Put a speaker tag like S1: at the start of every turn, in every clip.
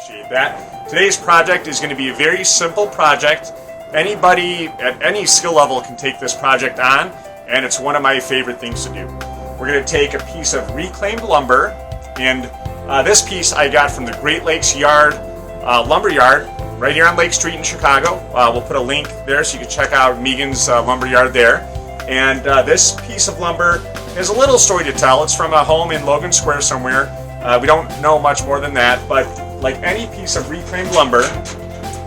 S1: appreciate that. Today's project is going to be a very simple project. Anybody at any skill level can take this project on, and it's one of my favorite things to do. We're going to take a piece of reclaimed lumber, and this piece I got from the Great Lakes Yard Lumber Yard right here on Lake Street in Chicago. We'll put a link there so you can check out Megan's lumber yard there. And this piece of lumber has a little story to tell. It's from a home in Logan Square somewhere. We don't know much more than that, but like any piece of reclaimed lumber,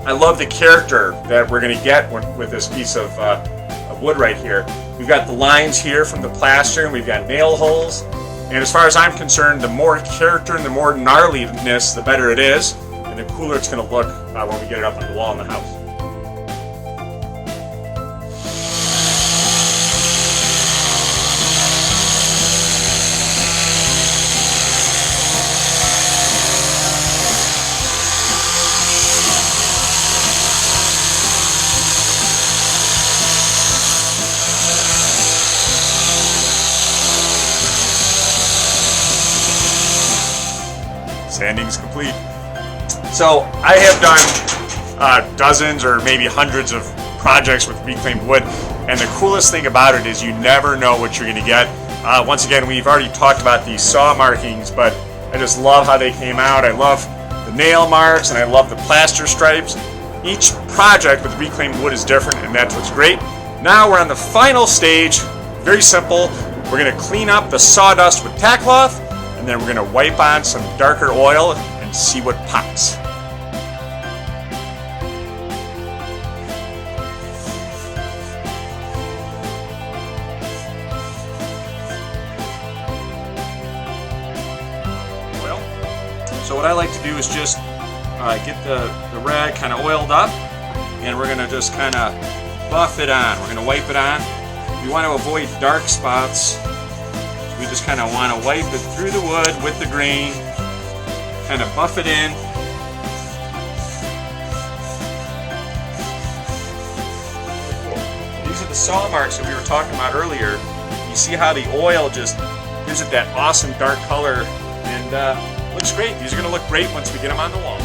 S1: I love the character that we're going to get with this piece of wood right here. We've got the lines here from the plaster, and we've got nail holes. And as far as I'm concerned, the more character and the more gnarliness, the better it is, and the cooler it's going to look when we get it up on the wall in the house. Sanding's complete. So I have done dozens or maybe hundreds of projects with reclaimed wood, and the coolest thing about it is you never know what you're going to get. Once again, we've already talked about these saw markings, but I just love how they came out. I love the nail marks, and I love the plaster stripes. Each project with reclaimed wood is different, and that's what's great. Now we're on the final stage. Very simple. We're going to clean up the sawdust with tack cloth, and then we're going to wipe on some darker oil and see what pops. Oil. So what I like to do is just get the rag kind of oiled up, and we're going to just kind of buff it on. We're going to wipe it on. We want to avoid dark spots. We just kind of want to wipe it through the wood with the grain, kind of buff it in. These are the saw marks that we were talking about earlier. You see how the oil just gives it that awesome dark color, and looks great. These are going to look great once we get them on the wall.